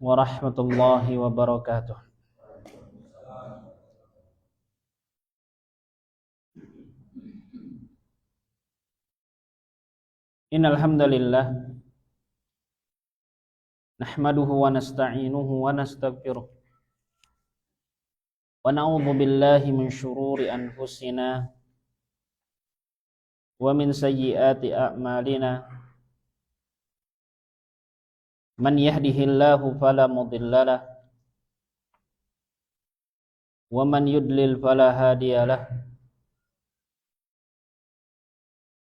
warahmatullahi wabarakatuh. Innal hamdalillah nahmaduhu wa nasta'inuhu wa nastaghfiruh wa na'udzu billahi min syururi anfusina wa min sayyiati a'malina. Man yahdihillahu fala mudhillalah wa man yudlil fala hadiyalah.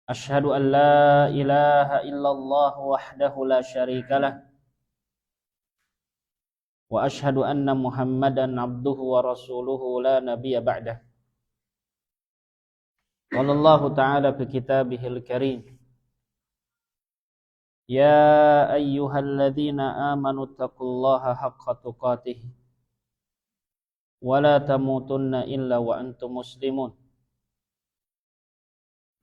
Asyhadu an la ilaha illallah wahdahu la syarikalah wa asyhadu anna Muhammadan abduhu wa rasuluhu la nabiyya ba'dah. Qala Allah ta'ala fi kitabihil karim, ya ayyuhalladzina amanu taqullaha haqqa tuqatih wa la tamutunna illa wa antum muslimun.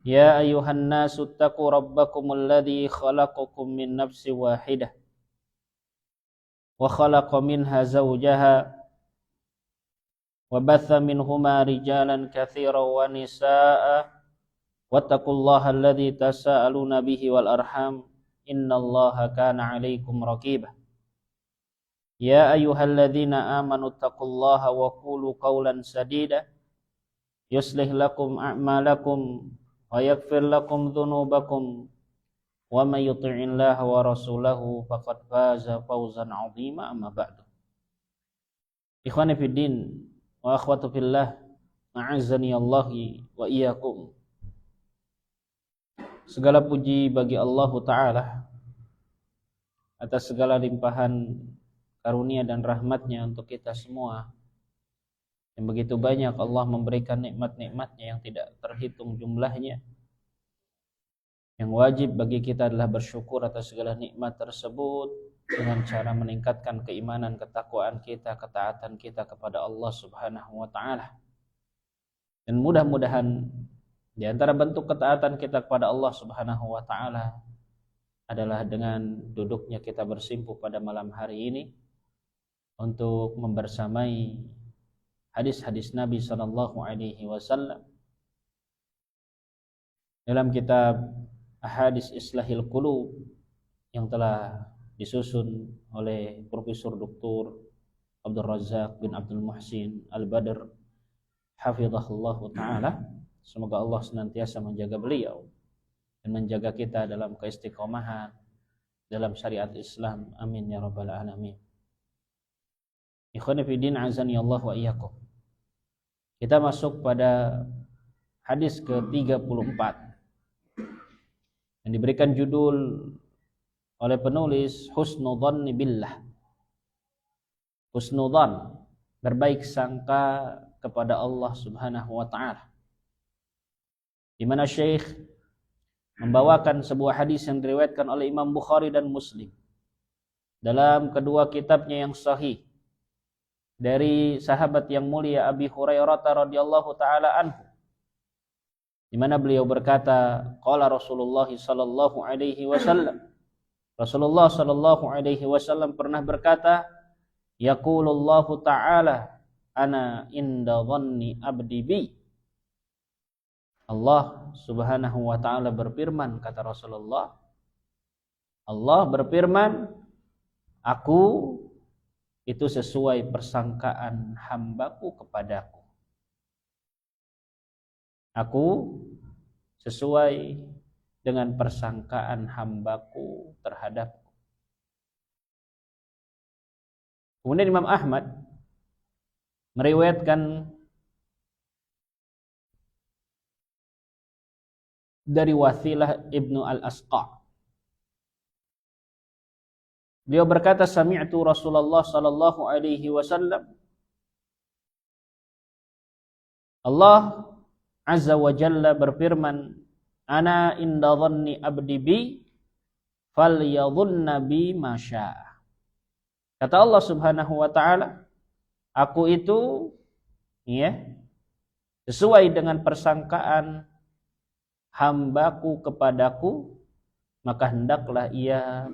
Ya ayyuhan nasu taqu rabbakumul ladzi khalaqakum min nafsin wahidah wa khalaqa minha zawjaha wa batha minhuma rijalan katsiran wa nisaa'a wattaqullaha alladzi tasaaluna bihi wal arham innallaha kana 'alaikum raqiba. Ya ayyuhalladzina amanu taqullaha wa qulu qawlan sadida yuslih lakum a'malakum wa yaghfir lakum dhunubakum wa may yuti'illaha wa rasulahu faqad faza fawzan 'azima. Amma ba'du. Ikhwani fid din wa akhwatu fillah, a'azzani Allah wa iyyakum. Segala puji bagi Allah Ta'ala atas segala limpahan karunia dan rahmatnya untuk kita semua. Yang begitu banyak Allah memberikan nikmat-nikmatnya yang tidak terhitung jumlahnya. Yang wajib bagi kita adalah bersyukur atas segala nikmat tersebut dengan cara meningkatkan keimanan, ketakwaan kita, ketaatan kita kepada Allah Subhanahu wa Ta'ala. Dan mudah-mudahan di antara bentuk ketaatan kita kepada Allah Subhanahu wa Ta'ala adalah dengan duduknya kita bersimpuh pada malam hari ini untuk membersamai hadis-hadis Nabi sallallahu alaihi wasallam dalam kitab Ahadits Islahil Qulub yang telah disusun oleh Profesor Dr. Abdul Razak bin Abdul Muhsin Al-Badr hafizahullah ta'ala. Semoga Allah senantiasa menjaga beliau dan menjaga kita dalam keistiqomahan dalam syariat Islam. Amin ya rabbal alamin. Ikhwani fiddin, azani Allah wa iyyakum. Kita masuk pada hadis ke-34 yang diberikan judul oleh penulis Husnudzan billah. Husnudzan, berbaik sangka kepada Allah Subhanahu wa Ta'ala. Di mana Syekh membawakan sebuah hadis yang diriwayatkan oleh Imam Bukhari dan Muslim dalam kedua kitabnya yang sahih dari sahabat yang mulia Abi Hurairah radhiyallahu taala anhu, di mana beliau berkata, qala Rasulullah sallallahu alaihi wasallam, Rasulullah sallallahu alaihi wasallam pernah berkata, yaqulullahu ta'ala ana inda dhanni abdi bi. Allah Subhanahu wa ta'ala berfirman, kata Rasulullah, Allah berfirman, aku itu sesuai persangkaan hambaku kepadaku. Aku sesuai dengan persangkaan hambaku terhadapku. Kemudian Imam Ahmad meriwayatkan dari Wathilah ibnu al-Asqa. Beliau berkata, sami'tu Rasulullah sallallahu alaihi wasallam, Allah Azza wa Jalla berfirman, ana inda dhanni abdi bi falyadhunna bi ma syaa. Kata Allah Subhanahu wa Ta'ala, aku itu sesuai dengan persangkaan hambaku kepadaku, maka hendaklah ia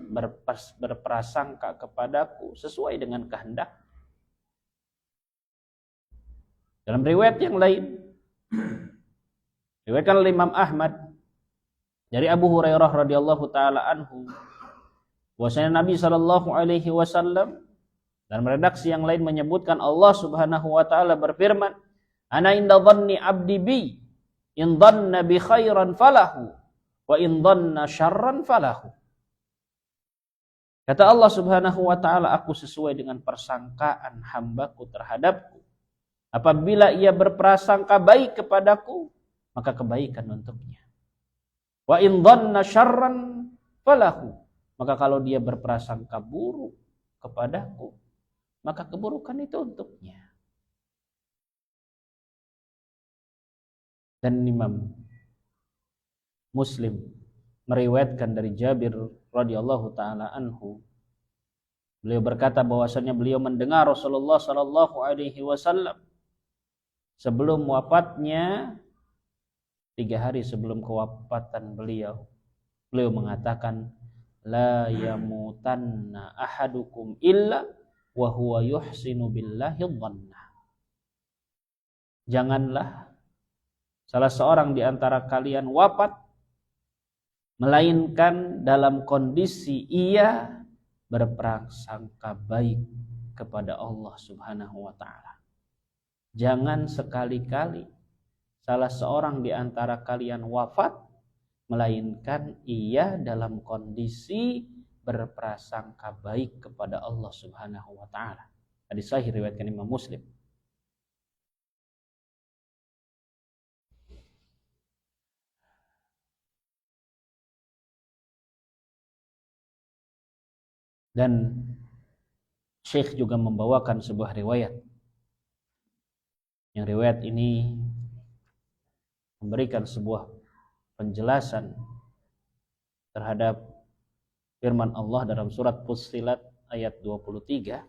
berprasangka kepadaku sesuai dengan kehendak. Dalam riwayat yang lain, riwayatkan oleh Imam Ahmad dari Abu Hurairah radhiyallahu taala anhu, bahwasanya Nabi sallallahu alaihi wasallam dalam redaksi yang lain menyebutkan Allah Subhanahu wa taala berfirman, "Ana inda dhanni 'abdi bi, in dhanna bi khairan falahu, wa in dhanna syarran falahu." Kata Allah Subhanahu wa taala, aku sesuai dengan persangkaan hambaku terhadapku. Apabila ia berprasangka baik kepadaku, maka kebaikan untuknya. Wa in dhanna syarran falahu, maka kalau dia berprasangka buruk kepadaku, maka keburukan itu untuknya. Dan Imam Muslim meriwayatkan dari Jabir radhiyallahu taala anhu, beliau berkata bahwasanya beliau mendengar Rasulullah sallallahu alaihi wasallam sebelum wafatnya, 3 hari sebelum kewafatan beliau mengatakan, la yamutanna ahadukum illa wa huwa yuhsinu billahi dhanna. Janganlah salah seorang di antara kalian wafat melainkan dalam kondisi ia berprasangka baik kepada Allah Subhanahu wa taala. Jangan sekali-kali salah seorang di antara kalian wafat melainkan ia dalam kondisi berprasangka baik kepada Allah Subhanahu wa taala. Hadis sahih riwayatkan Imam Muslim. Dan Syekh juga membawakan sebuah riwayat. Yang riwayat ini memberikan sebuah penjelasan terhadap firman Allah dalam surat Fussilat ayat 23.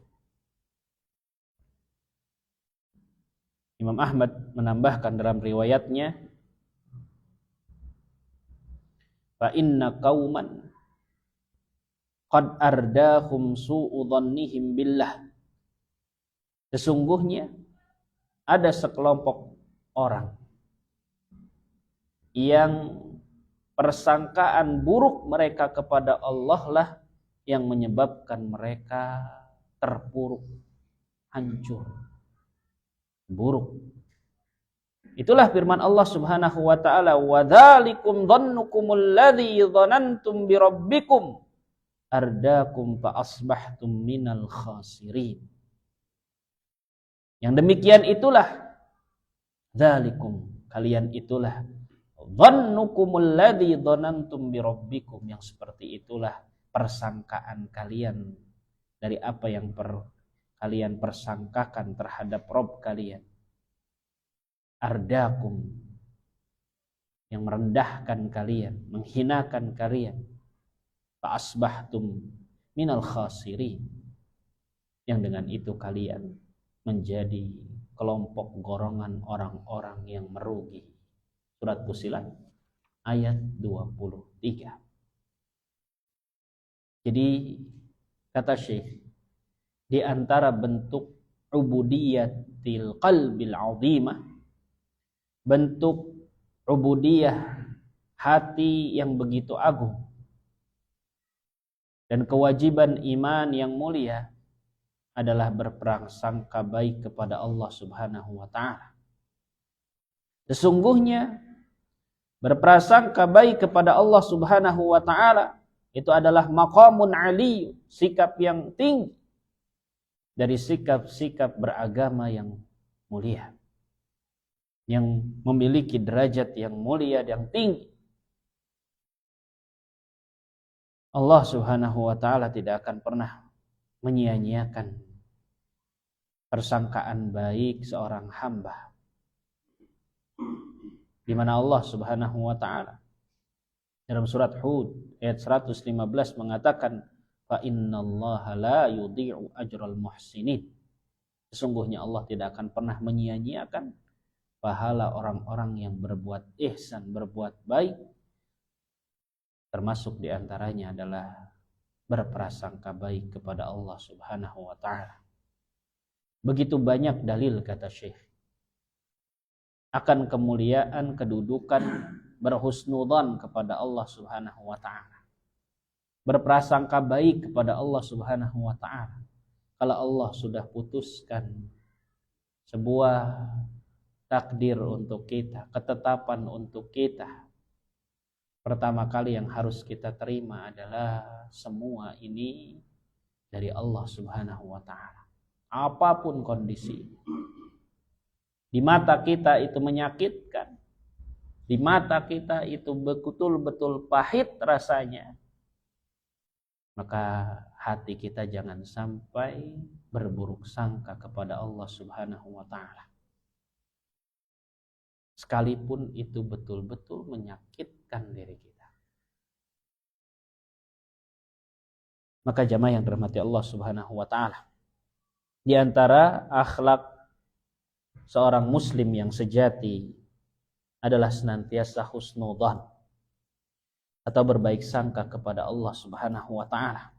Imam Ahmad menambahkan dalam riwayatnya, fa inna qauman qad ardahum su'u dhannihim billah. Sesungguhnya ada sekelompok orang yang persangkaan buruk mereka kepada Allah lah yang menyebabkan mereka terpuruk, hancur, buruk. Itulah firman Allah Subhanahu wa taala, wa dzalikum dhannukumul ladzi dhanantum bi rabbikum ardakum fa asbahtum minal khasirin. Yang demikian itulah, dzalikum, kalian itulah, dhannukumul ladzi dhanantum bi rabbikum, yang seperti itulah persangkaan kalian dari apa yang kalian persangkakan terhadap Rabb kalian. Ardakum, yang merendahkan kalian, menghinakan kalian. Fa asbahtum minal khasirin, yang dengan itu kalian menjadi kelompok golongan orang-orang yang merugi. Surat Fussilat ayat 23. Jadi kata Syekh, di antara bentuk ubudiyatil qalbil azimah, bentuk ubudiyah hati yang begitu agung, dan kewajiban iman yang mulia adalah berprasangka baik kepada Allah Subhanahu wa taala. Sesungguhnya berprasangka baik kepada Allah Subhanahu wa taala itu adalah maqamun ali, sikap yang tinggi dari sikap-sikap beragama yang mulia, yang memiliki derajat yang mulia yang tinggi. Allah Subhanahu wa taala tidak akan pernah menyia-nyiakan persangkaan baik seorang hamba, di mana Allah Subhanahu wa taala dalam surat Hud ayat 115 mengatakan, fa innallaha la yudhi'u ajral muhsinin. Sesungguhnya Allah tidak akan pernah menyia-nyiakan pahala orang-orang yang berbuat ihsan, berbuat baik, Termasuk diantaranya adalah berprasangka baik kepada Allah Subhanahu wa ta'ala. Begitu banyak dalil, kata Syekh, akan kemuliaan kedudukan berhusnudzan kepada Allah Subhanahu wa ta'ala, berprasangka baik kepada Allah Subhanahu wa ta'ala. Kalau Allah sudah putuskan sebuah takdir untuk kita, ketetapan untuk kita, pertama kali yang harus kita terima adalah semua ini dari Allah Subhanahu wa ta'ala. Apapun kondisi, di mata kita itu menyakitkan, di mata kita itu betul-betul pahit rasanya, maka hati kita jangan sampai berburuk sangka kepada Allah Subhanahu wa ta'ala, sekalipun itu betul-betul menyakitkan diri kita. Maka jamaah yang dirahmati Allah Subhanahu wa ta'ala, di antara akhlak seorang muslim yang sejati adalah senantiasa husnudzan atau berbaik sangka kepada Allah Subhanahu wa ta'ala.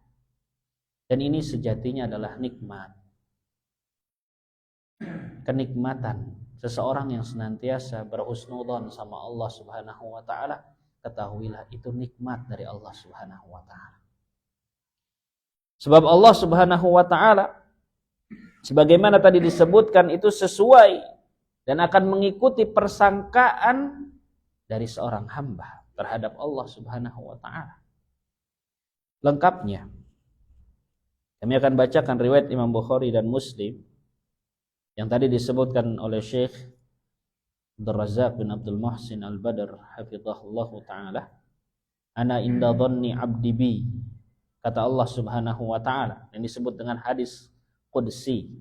Dan ini sejatinya adalah nikmat, kenikmatan. Seseorang yang senantiasa berhusnudzan sama Allah Subhanahu wa ta'ala, ketahuilah itu nikmat dari Allah Subhanahu wa ta'ala. Sebab Allah Subhanahu wa ta'ala, sebagaimana tadi disebutkan, itu sesuai dan akan mengikuti persangkaan dari seorang hamba terhadap Allah Subhanahu wa ta'ala. Lengkapnya kami akan bacakan riwayat Imam Bukhari dan Muslim yang tadi disebutkan oleh Syekh Abdul Razak bin Abdul Muhsin Al-Badr hafizahullahu ta'ala. Ana inda dhanni abdi bi, kata Allah Subhanahu wa ta'ala, yang disebut dengan hadis qudsi,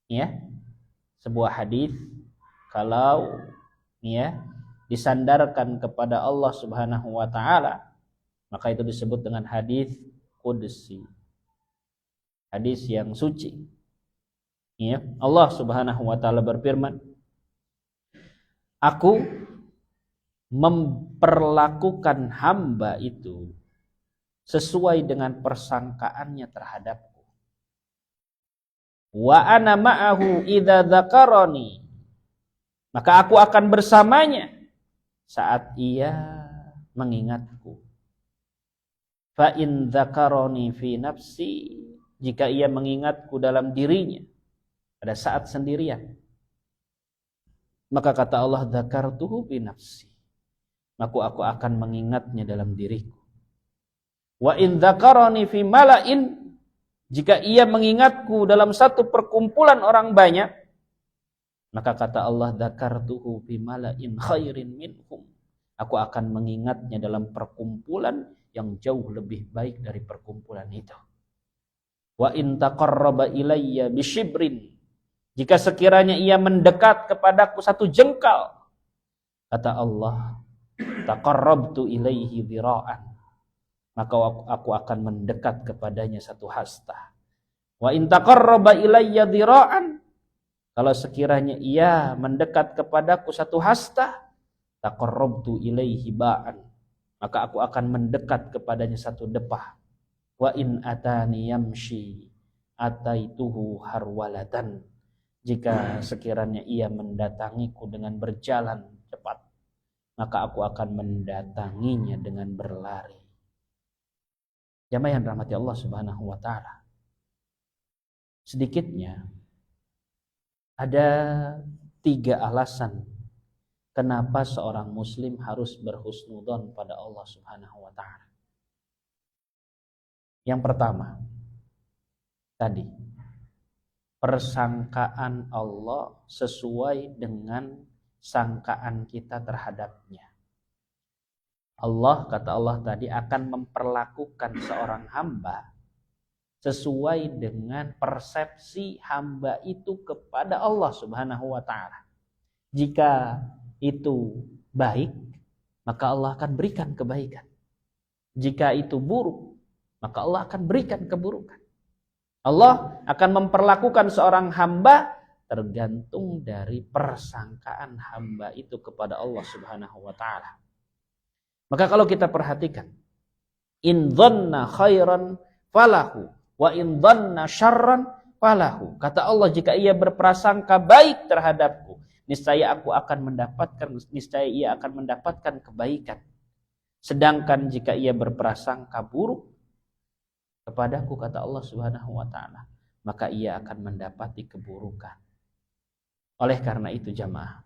ya, sebuah hadis kalau ya disandarkan kepada Allah Subhanahu wa ta'ala, maka itu disebut dengan hadis qudsi, hadis yang suci. Ya, Allah Subhanahu wa ta'ala berfirman, aku memperlakukan hamba itu sesuai dengan persangkaannya terhadapku. Wa ana ma'ahu idza dzakarani, maka aku akan bersamanya saat ia mengingatku. Fa in dzakarani fi nafsi, jika ia mengingatku dalam dirinya pada saat sendirian, maka kata Allah, dzakartuhu fi nafsi, maka aku akan mengingatnya dalam diriku. Wa in dzakarani fi mala'in, jika ia mengingatku dalam satu perkumpulan orang banyak, maka kata Allah, dzakartuhu fi mala'in khairin minhum, aku akan mengingatnya dalam perkumpulan yang jauh lebih baik dari perkumpulan itu. Wa in taqarraba ilayya bisyibrin, jika sekiranya ia mendekat kepadaku satu jengkal, kata Allah, taqarrabtu ilaihi dhira'an, maka aku akan mendekat kepadanya satu hasta. Wa in taqarraba ilayya dhira'an, kalau sekiranya ia mendekat kepadaku satu hasta, taqarrabtu ilaihi ba'an, maka aku akan mendekat kepadanya satu depah. Wa in atani yamshi ataituhu harwalatan, jika sekiranya ia mendatangiku dengan berjalan cepat, maka aku akan mendatanginya dengan berlari. Jamaah yang dirahmati Allah Subhanahu wa ta'ala, sedikitnya ada 3 alasan kenapa seorang muslim harus berhusnudzon pada Allah Subhanahu wa ta'ala. Yang pertama, tadi, persangkaan Allah sesuai dengan sangkaan kita terhadapnya. Allah, kata Allah tadi, akan memperlakukan seorang hamba sesuai dengan persepsi hamba itu kepada Allah Subhanahu wa ta'ala. Jika itu baik, maka Allah akan berikan kebaikan. Jika itu buruk, maka Allah akan berikan keburukan. Allah akan memperlakukan seorang hamba tergantung dari persangkaan hamba itu kepada Allah Subhanahu wa ta'ala. Maka kalau kita perhatikan, In dhanna khairan falahu wa in dhanna syarran falahu. Kata Allah, jika ia berprasangka baik terhadapku, niscaya ia akan mendapatkan kebaikan. Sedangkan jika ia berprasangka buruk kepadaku, kata Allah Subhanahu wa taala, maka ia akan mendapati keburukan. Oleh karena itu jamaah,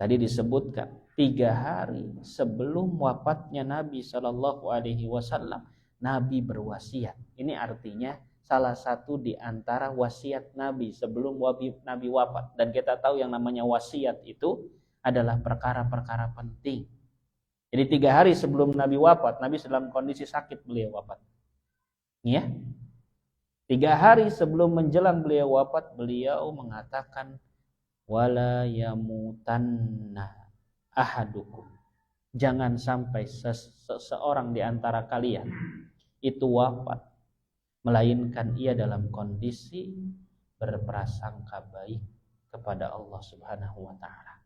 tadi disebutkan 3 hari sebelum wafatnya Nabi Shallallahu Alaihi Wasallam, Nabi berwasiat. Ini artinya salah satu di antara wasiat Nabi sebelum Nabi wafat. Dan kita tahu yang namanya wasiat itu adalah perkara-perkara penting. Jadi 3 hari sebelum Nabi wafat, Nabi dalam kondisi sakit beliau wafat. Ya, 3 hari sebelum menjelang beliau wafat, beliau mengatakan, wala yamutanna ahadukum. Jangan sampai seseorang di antara kalian itu wafat melainkan ia dalam kondisi berprasangka baik kepada Allah Subhanahu wa taala.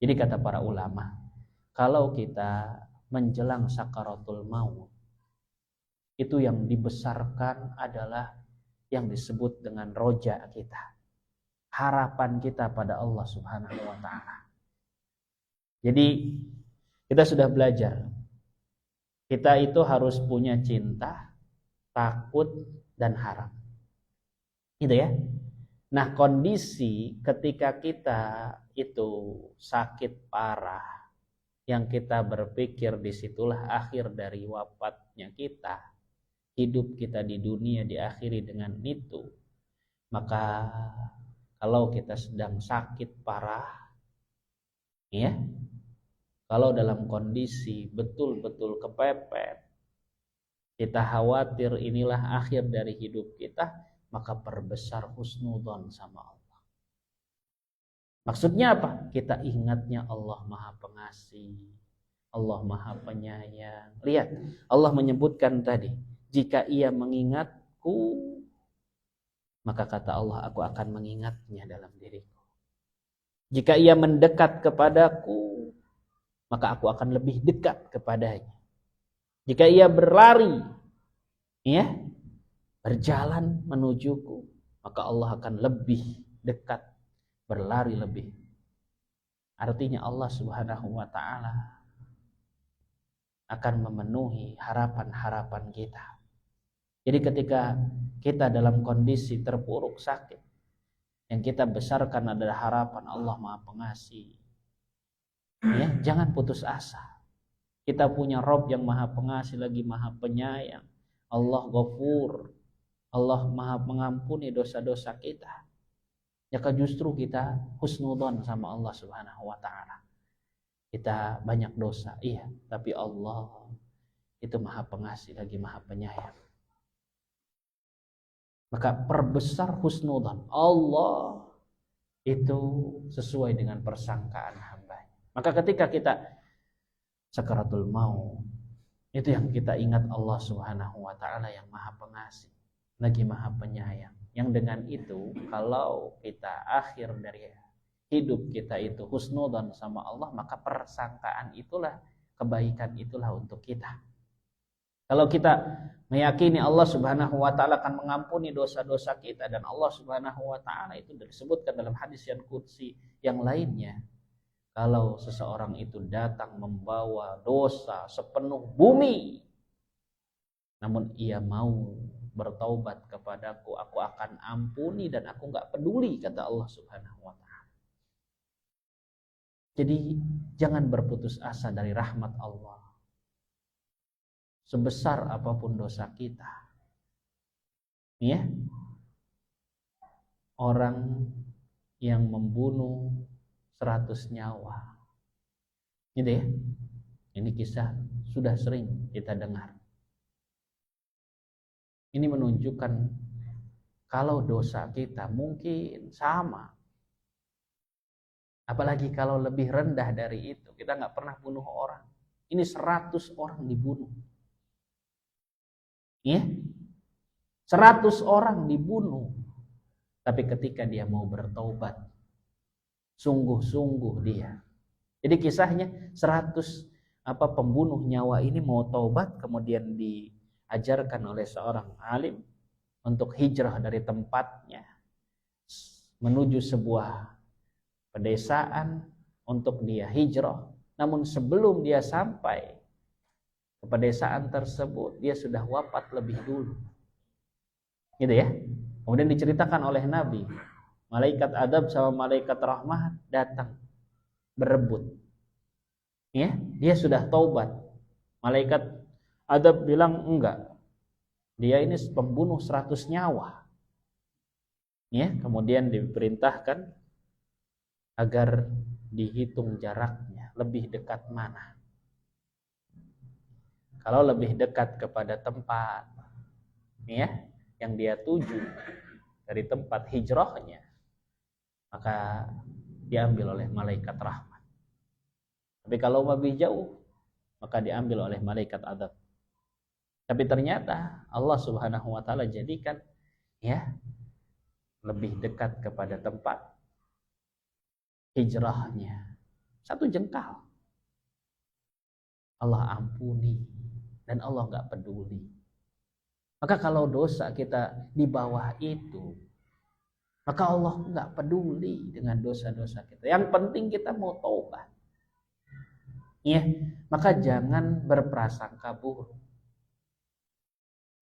Jadi kata para ulama, kalau kita menjelang sakaratul maut, itu yang dibesarkan adalah yang disebut dengan roja kita, harapan kita pada Allah Subhanahu wa taala. Jadi kita sudah belajar, kita itu harus punya cinta, takut, dan harap. Gitu ya. Nah, kondisi ketika kita itu sakit parah, yang kita berpikir disitulah akhir dari wafatnya kita, hidup kita di dunia diakhiri dengan itu, maka kalau kita sedang sakit parah, ya, kalau dalam kondisi betul-betul kepepet, kita khawatir inilah akhir dari hidup kita, maka perbesar husnudzon sama Allah. Maksudnya apa? Kita ingatnya Allah Maha Pengasih, Allah Maha Penyayang. Lihat, Allah menyebutkan tadi, jika ia mengingatku, maka kata Allah, aku akan mengingatnya dalam diriku. Jika ia mendekat kepadaku, maka aku akan lebih dekat kepadanya. Jika ia berlari, ya, berjalan menujuku, maka Allah akan lebih dekat, berlari lebih. Artinya Allah Subhanahu wa taala akan memenuhi harapan-harapan kita. Jadi ketika kita dalam kondisi terpuruk sakit, yang kita besarkan adalah harapan Allah Maha Pengasih. Ya, jangan putus asa. Kita punya Rabb yang Maha Pengasih lagi Maha Penyayang. Allah Ghafur. Allah Maha mengampuni dosa-dosa kita. Maka justru kita husnudzon sama Allah Subhanahu wa taala. Kita banyak dosa, iya, tapi Allah itu Maha Pengasih lagi Maha Penyayang. Maka perbesar husnudzon. Allah itu sesuai dengan persangkaan hambanya. Maka ketika kita sakaratul maut, itu yang kita ingat Allah Subhanahu wa taala yang Maha Pengasih lagi Maha Penyayang. Yang dengan itu, kalau kita akhir dari hidup kita itu husnudzon sama Allah, maka persangkaan itulah, kebaikan itulah untuk kita. Kalau kita meyakini Allah Subhanahu wa taala akan mengampuni dosa-dosa kita, dan Allah Subhanahu wa taala itu disebutkan dalam hadis yang qudsi yang lainnya, kalau seseorang itu datang membawa dosa sepenuh bumi, namun ia mau bertaubat kepadaku, aku akan ampuni dan aku enggak peduli, kata Allah Subhanahu wa taala. Jadi jangan berputus asa dari rahmat Allah. Sebesar apapun dosa kita, ya, orang yang membunuh 100 nyawa, gitu ya, ini kisah sudah sering kita dengar. Ini menunjukkan kalau dosa kita mungkin sama, apalagi kalau lebih rendah dari itu, kita nggak pernah bunuh orang. Ini 100 orang dibunuh. Ya, 100 orang dibunuh. Tapi ketika dia mau bertaubat, sungguh-sungguh dia. Jadi kisahnya 100 pembunuh nyawa ini mau taubat, kemudian diajarkan oleh seorang alim untuk hijrah dari tempatnya menuju sebuah pedesaan untuk dia hijrah. Namun sebelum dia sampai ke pedesaan tersebut, dia sudah wafat lebih dulu. Gitu ya. Kemudian diceritakan oleh Nabi, malaikat adab sama malaikat rahmat datang berebut. Ya, dia sudah taubat. Malaikat adab bilang enggak. Dia ini pembunuh 100 nyawa. Ya, kemudian diperintahkan agar dihitung jaraknya, lebih dekat mana. Kalau lebih dekat kepada tempat ya yang dia tuju dari tempat hijrahnya, maka diambil oleh malaikat rahmat. Tapi kalau lebih jauh, maka diambil oleh malaikat adab. Tapi ternyata Allah Subhanahu wa taala jadikan ya lebih dekat kepada tempat hijrahnya 1 jengkal. Allah ampuni dan Allah enggak peduli. Maka kalau dosa kita di bawah itu, maka Allah enggak peduli dengan dosa-dosa kita. Yang penting kita mau taubat. Ya, maka jangan berprasangka buruk.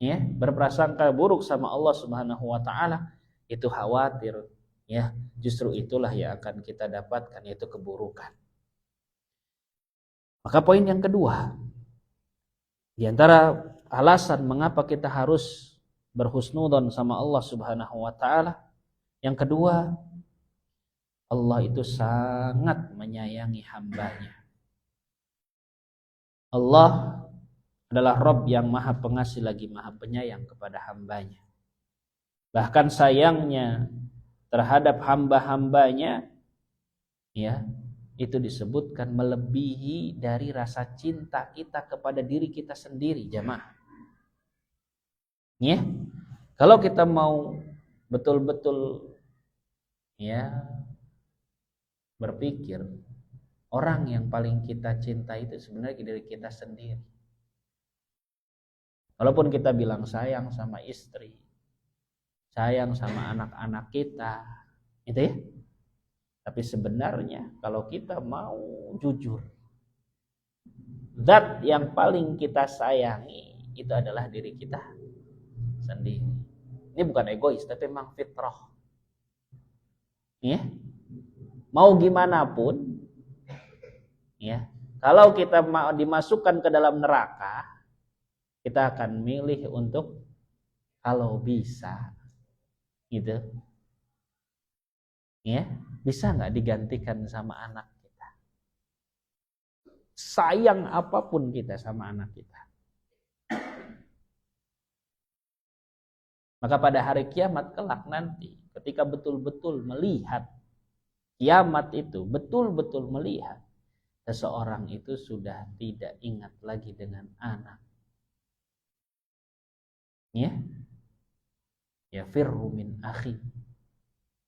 Ya, berprasangka buruk sama Allah Subhanahu wa taala itu khawatir, ya, justru itulah yang akan kita dapatkan, yaitu keburukan. Maka poin yang kedua, di antara alasan mengapa kita harus berhusnudzon sama Allah Subhanahu wa taala, yang kedua, Allah itu sangat menyayangi hambanya. Allah adalah Rabb yang maha pengasih lagi maha penyayang kepada hambanya. Bahkan sayangnya terhadap hamba-hambanya, ya, itu disebutkan melebihi dari rasa cinta kita kepada diri kita sendiri, jamaah. Ya, kalau kita mau betul-betul ya berpikir, orang yang paling kita cinta itu sebenarnya diri kita sendiri. Walaupun kita bilang sayang sama istri, sayang sama anak-anak kita, itu ya. Tapi sebenarnya kalau kita mau jujur, zat yang paling kita sayangi itu adalah diri kita sendiri. Ini bukan egois, tapi memang fitrah. Ya. Mau gimana pun, ya, kalau kita mau dimasukkan ke dalam neraka, kita akan milih untuk kalau bisa, gitu, ya, bisa nggak digantikan sama anak kita? Sayang apapun kita sama anak kita. Maka pada hari kiamat kelak nanti, ketika betul-betul melihat kiamat itu, betul-betul melihat seseorang itu sudah tidak ingat lagi dengan anak. Ya, ya firru min akhi.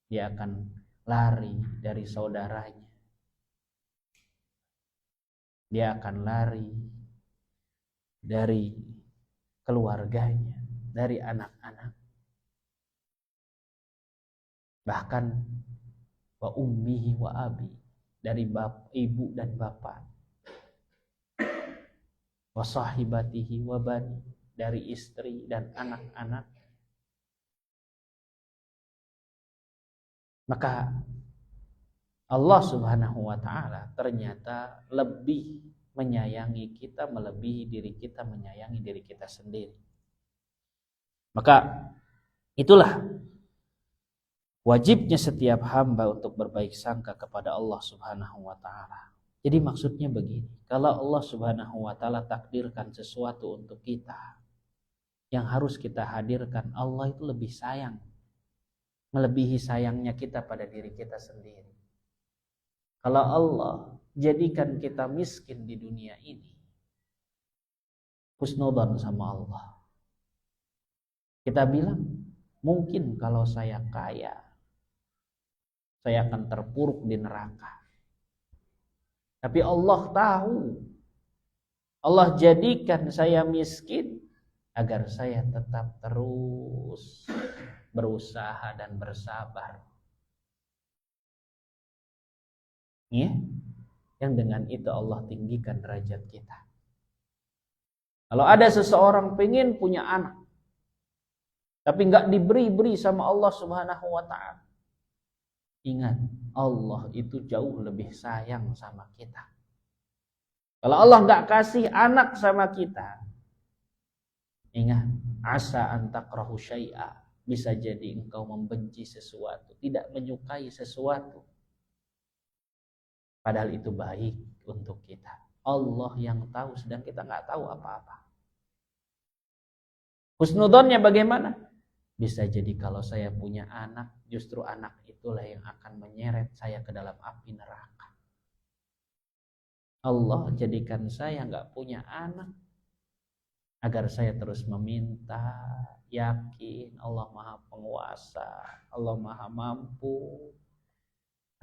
Dia akan lari dari saudaranya. Dia akan lari dari keluarganya, dari anak-anak. Bahkan wa ummihi wa abi, dari ibu dan bapak. Wa sahibatihi wa bani, dari istri dan anak-anak. Maka Allah Subhanahu wa taala ternyata lebih menyayangi kita melebihi diri kita menyayangi diri kita sendiri. Maka itulah wajibnya setiap hamba untuk berbaik sangka kepada Allah Subhanahu wa taala. Jadi maksudnya begini, kalau Allah Subhanahu wa taala takdirkan sesuatu untuk kita, yang harus kita hadirkan, Allah itu lebih sayang, melebihi sayangnya kita pada diri kita sendiri. Kalau Allah jadikan kita miskin di dunia ini, husnudzon sama Allah. Kita bilang, mungkin kalau saya kaya, saya akan terpuruk di neraka. Tapi Allah tahu Allah jadikan saya miskin agar saya tetap terus berusaha dan bersabar. Ya, yang dengan itu Allah tinggikan derajat kita. Kalau ada seseorang pengen punya anak, tapi nggak diberi sama Allah Subhanahu wa Ta'ala, ingat, Allah itu jauh lebih sayang sama kita. Kalau Allah nggak kasih anak sama kita, ingat, asa an takrahu syai'a, bisa jadi engkau membenci sesuatu, tidak menyukai sesuatu. Padahal itu baik untuk kita. Allah yang tahu, sedang kita nggak tahu apa-apa. Husnudonnya bagaimana? Bisa jadi kalau saya punya anak, justru anak itulah yang akan menyeret saya ke dalam api neraka. Allah jadikan saya nggak punya anak agar saya terus meminta, yakin Allah Maha Penguasa, Allah Maha Mampu.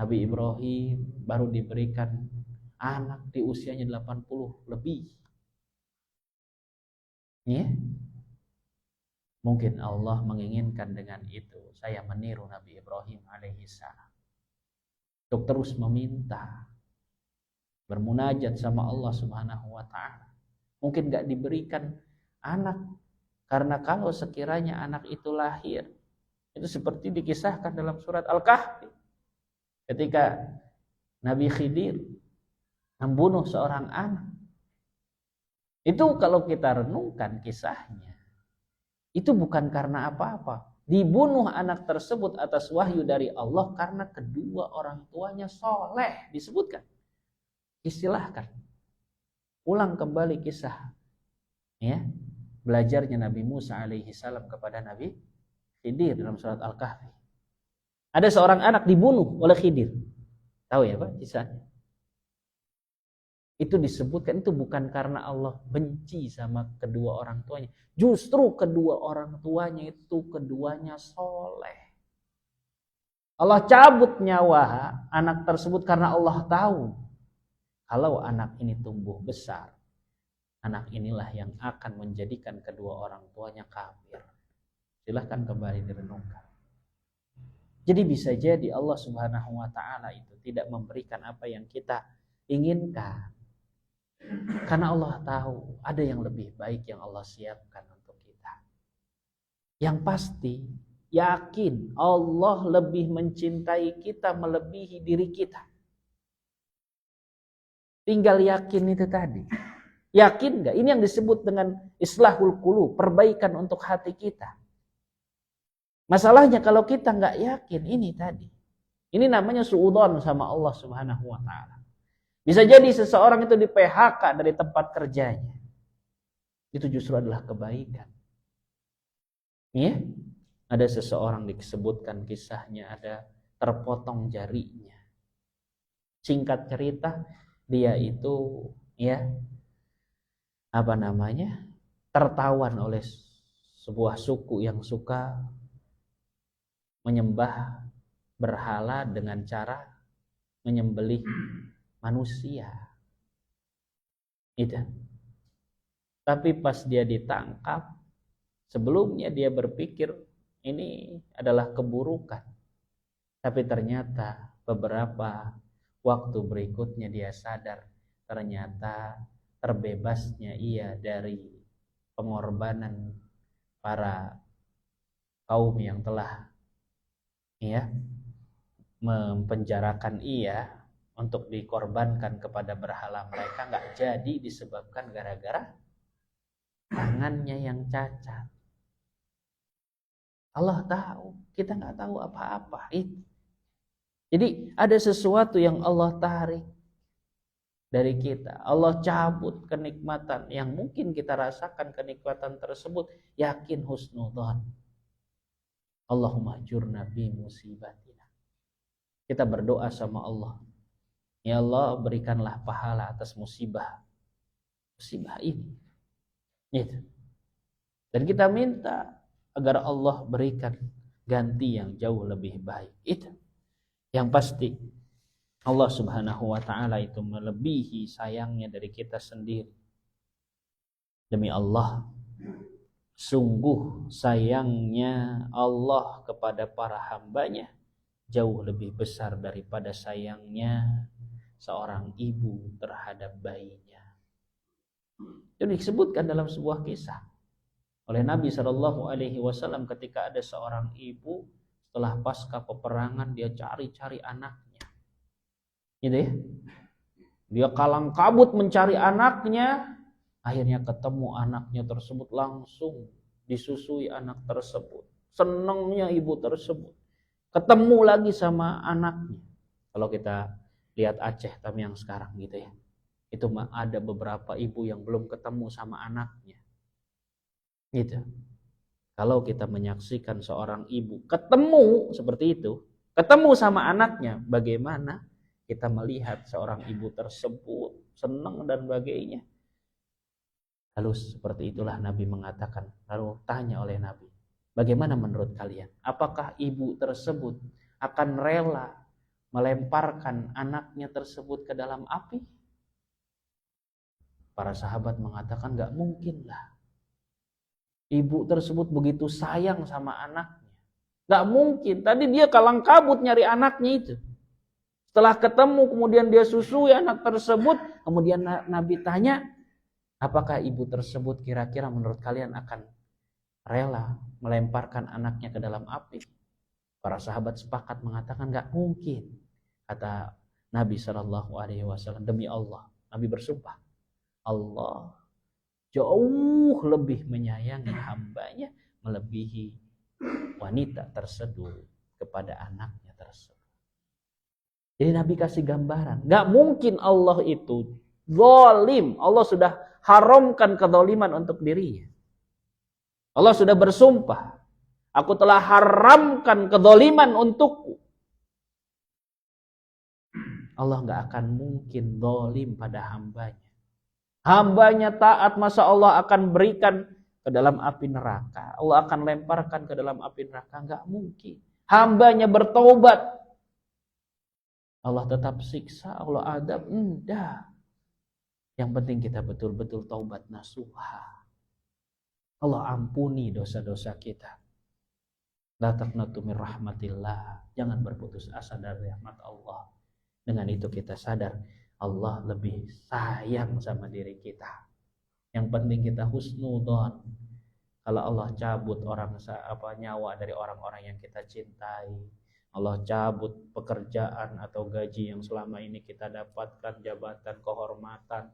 Nabi Ibrahim baru diberikan anak di usianya 80 lebih. Ya? Mungkin Allah menginginkan dengan itu saya meniru Nabi Ibrahim alaihissalam. Untuk terus meminta, bermunajat sama Allah Subhanahu wa Ta'ala. Mungkin gak diberikan anak, karena kalau sekiranya anak itu lahir, itu seperti dikisahkan dalam surat Al-Kahfi, ketika Nabi Khidir membunuh seorang anak. Itu kalau kita renungkan kisahnya, itu bukan karena apa-apa. Dibunuh anak tersebut atas wahyu dari Allah karena kedua orang tuanya soleh, disebutkan. Istilahkan. Ulang kembali kisah, ya, belajarnya Nabi Musa alaihi salam kepada Nabi Khidir dalam surat Al-Kahfi. Ada seorang anak dibunuh oleh Khidir. Tahu ya Pak kisahnya? Itu disebutkan, itu bukan karena Allah benci sama kedua orang tuanya. Justru kedua orang tuanya itu keduanya soleh. Allah cabut nyawa anak tersebut karena Allah tahu kalau anak ini tumbuh besar, anak inilah yang akan menjadikan kedua orang tuanya kafir. Silahkan kembali direnungkan. Jadi bisa jadi Allah Subhanahu wa Ta'ala itu tidak memberikan apa yang kita inginkan. Karena Allah tahu ada yang lebih baik yang Allah siapkan untuk kita. Yang pasti, yakin Allah lebih mencintai kita melebihi diri kita. Tinggal yakin itu tadi. Yakin gak? Ini yang disebut dengan islahul qulub, perbaikan untuk hati kita. Masalahnya kalau kita gak yakin ini tadi. Ini namanya suudzon sama Allah Subhanahu wa Ta'ala. Bisa jadi seseorang itu di PHK dari tempat kerjanya. Itu justru adalah kebaikan. Ya? Ada seseorang disebutkan kisahnya, ada terpotong jarinya. Singkat cerita, dia itu tertawan oleh sebuah suku yang suka menyembah berhala dengan cara menyembelih manusia. Itu. Tapi pas dia ditangkap, sebelumnya dia berpikir ini adalah keburukan. Tapi ternyata beberapa waktu berikutnya dia sadar, ternyata terbebasnya ia dari pengorbanan para kaum yang telah mempenjarakan ia untuk dikorbankan kepada berhala mereka, nggak jadi disebabkan gara-gara tangannya yang cacat. Allah tahu, kita nggak tahu apa-apa itu. Jadi ada sesuatu yang Allah tarik dari kita. Allah cabut kenikmatan yang mungkin kita rasakan kenikmatan tersebut. Yakin husnudzon. Allahumma ajurna bi musibatina. Kita berdoa sama Allah. Ya Allah, berikanlah pahala atas musibah ini. Gitu. Dan kita minta agar Allah berikan ganti yang jauh lebih baik. Itu. Yang pasti Allah Subhanahu wa Ta'ala itu melebihi sayangnya dari kita sendiri. Demi Allah, sungguh sayangnya Allah kepada para hambanya jauh lebih besar daripada sayangnya seorang ibu terhadap bayinya. Itu disebutkan dalam sebuah kisah oleh Nabi SAW ketika ada seorang ibu setelah pasca peperangan dia cari-cari anaknya. Gitu ya. Dia kalang kabut mencari anaknya, akhirnya ketemu anaknya tersebut, langsung disusui anak tersebut. Senangnya ibu tersebut. Ketemu lagi sama anaknya. Kalau kita lihat Aceh yang sekarang gitu ya. Itu ada beberapa ibu yang belum ketemu sama anaknya. Gitu. Kalau kita menyaksikan seorang ibu ketemu seperti itu, ketemu sama anaknya, bagaimana kita melihat seorang ibu tersebut senang dan sebagainya. Lalu seperti itulah Nabi mengatakan, lalu tanya oleh Nabi, bagaimana menurut kalian? Apakah ibu tersebut akan rela melemparkan anaknya tersebut ke dalam api? Para sahabat mengatakan, gak mungkin lah. Ibu tersebut begitu sayang sama anaknya. Gak mungkin. Tadi dia kalang kabut nyari anaknya itu. Setelah ketemu kemudian dia susui anak tersebut. Kemudian Nabi tanya, apakah ibu tersebut kira-kira menurut kalian akan rela melemparkan anaknya ke dalam api? Para sahabat sepakat mengatakan gak mungkin. Kata Nabi SAW, demi Allah. Nabi bersumpah, Allah jauh lebih menyayangi hambanya melebihi wanita tersebut kepada anaknya tersebut. Jadi Nabi kasih gambaran, gak mungkin Allah itu zalim. Allah sudah haramkan kezaliman untuk dirinya. Allah sudah bersumpah, aku telah haramkan kezaliman untukku. Allah gak akan mungkin zalim pada hambanya. Hambanya taat, masa Allah akan berikan ke dalam api neraka? Allah akan lemparkan ke dalam api neraka? Gak mungkin. Hambanya bertobat, Allah tetap siksa, Allah adab? Enggak. Yang penting kita betul-betul taubat nasuha. Allah ampuni dosa-dosa kita. La taqnatu min rahmatillah. Jangan berputus asa dari rahmat Allah. Dengan itu kita sadar Allah lebih sayang sama diri kita. Yang penting kita husnudzon. Kalau Allah cabut nyawa dari orang-orang yang kita cintai, Allah cabut pekerjaan atau gaji yang selama ini kita dapatkan, jabatan, kehormatan,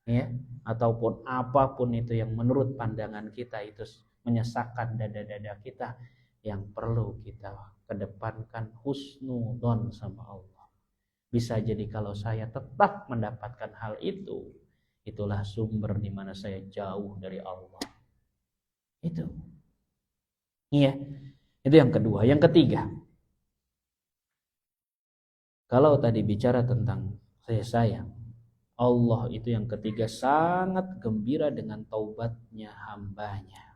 ya, ataupun apapun itu yang menurut pandangan kita itu menyesakkan dada-dada kita, yang perlu kita kedepankan husnudzon sama Allah. Bisa jadi kalau saya tetap mendapatkan hal itu, itulah sumber di mana saya jauh dari Allah. Itu. Iya. Itu yang kedua. Yang ketiga, kalau tadi bicara tentang saya sayang, Allah itu yang ketiga sangat gembira dengan taubatnya hambanya.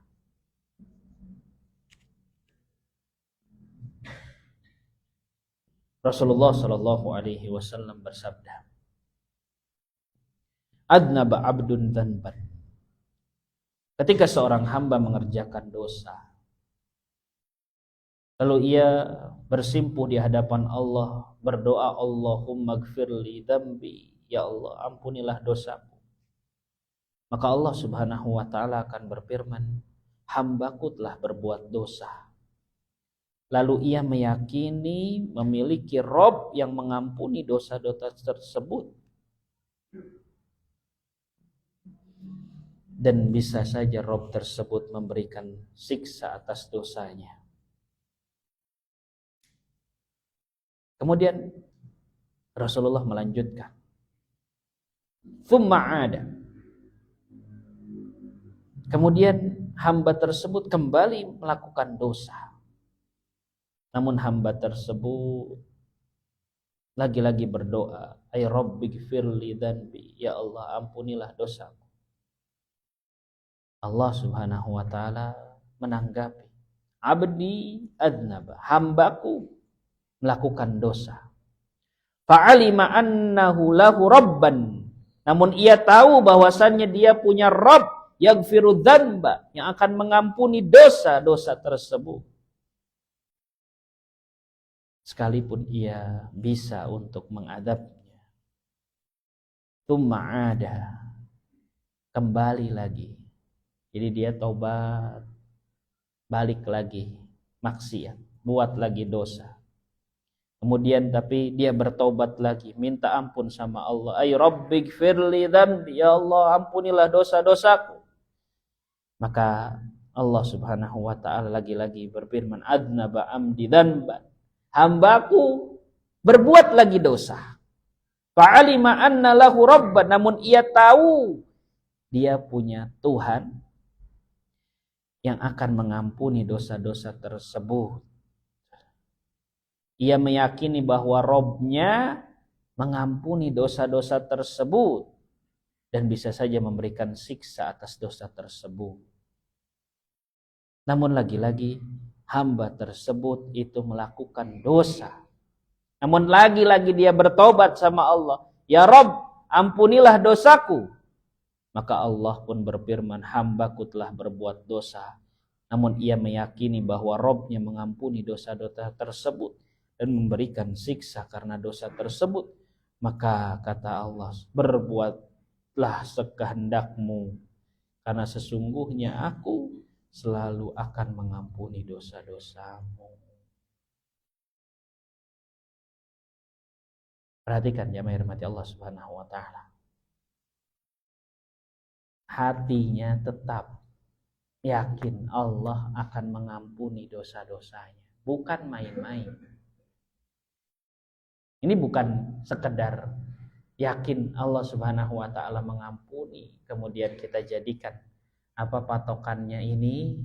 Rasulullah Shallallahu Alaihi Wasallam bersabda, "Adnaba abdun dzanban." Ketika seorang hamba mengerjakan dosa, lalu ia bersimpuh di hadapan Allah, berdoa, Allahumma gfirli dzambi, ya Allah ampunilah dosaku. Maka Allah Subhanahu wa taala akan berfirman, hambaku telah berbuat dosa. Lalu ia meyakini memiliki Rob yang mengampuni dosa-dosa tersebut. Dan bisa saja Rob tersebut memberikan siksa atas dosanya. Kemudian Rasulullah melanjutkan, "Tsumma 'ada." Kemudian hamba tersebut kembali melakukan dosa. Namun hamba tersebut lagi-lagi berdoa, "Ay Rabbighfirli dzanbi," ya Allah ampunilah dosaku. Allah Subhanahu wa taala menanggapi, "Abdi adnaba," hambaku melakukan dosa. Fa'alima annahu lahu rabban, namun ia tahu bahwasannya dia punya Rabb yaghfiru dzanba, yang akan mengampuni dosa-dosa tersebut. Sekalipun ia bisa untuk mengadabnya. Tsumma ada, kembali lagi. Jadi dia taubat, balik lagi maksiat, buat lagi dosa. Kemudian tapi dia bertobat lagi, minta ampun sama Allah. Ay rabbighfirli dzambi, ya Allah ampunilah dosa-dosaku. Maka Allah Subhanahu wa taala lagi-lagi berfirman, adnaba amdi dzanban, hambaku berbuat lagi dosa. Fa'alima anna lahu rabban, namun ia tahu dia punya Tuhan yang akan mengampuni dosa-dosa tersebut. Ia meyakini bahwa Robnya mengampuni dosa-dosa tersebut dan bisa saja memberikan siksa atas dosa tersebut. Namun lagi-lagi hamba tersebut itu melakukan dosa. Namun lagi-lagi dia bertobat sama Allah. Ya Rob, ampunilah dosaku. Maka Allah pun berfirman, hambaku telah berbuat dosa. Namun ia meyakini bahwa Robnya mengampuni dosa-dosa tersebut dan memberikan siksa karena dosa tersebut. Maka kata Allah, berbuatlah sekehendakmu, karena sesungguhnya aku selalu akan mengampuni dosa-dosamu. Perhatikan jamaah rahmati Allah Subhanahu wa taala. Hatinya tetap yakin Allah akan mengampuni dosa-dosanya, bukan main-main. Ini bukan sekedar yakin Allah Subhanahu wa taala mengampuni, kemudian kita jadikan apa patokannya ini?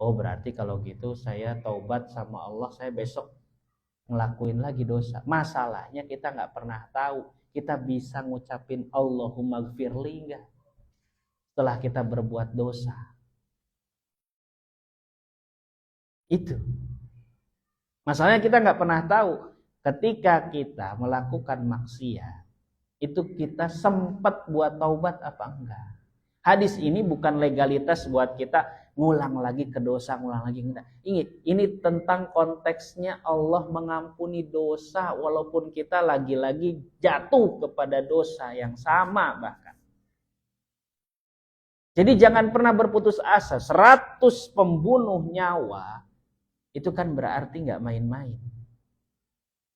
Oh, berarti kalau gitu saya taubat sama Allah, saya besok ngelakuin lagi dosa. Masalahnya kita nggak pernah tahu kita bisa ngucapin Allahumma gfirli enggak setelah kita berbuat dosa. Itu masalahnya, kita nggak pernah tahu ketika kita melakukan maksiat itu kita sempat buat taubat apa enggak. Hadis ini bukan legalitas buat kita ngulang lagi ke dosa, ngulang lagi enggak. Ini tentang konteksnya Allah mengampuni dosa walaupun kita lagi-lagi jatuh kepada dosa yang sama bahkan. Jadi jangan pernah berputus asa. 100 pembunuh nyawa itu kan berarti enggak main-main.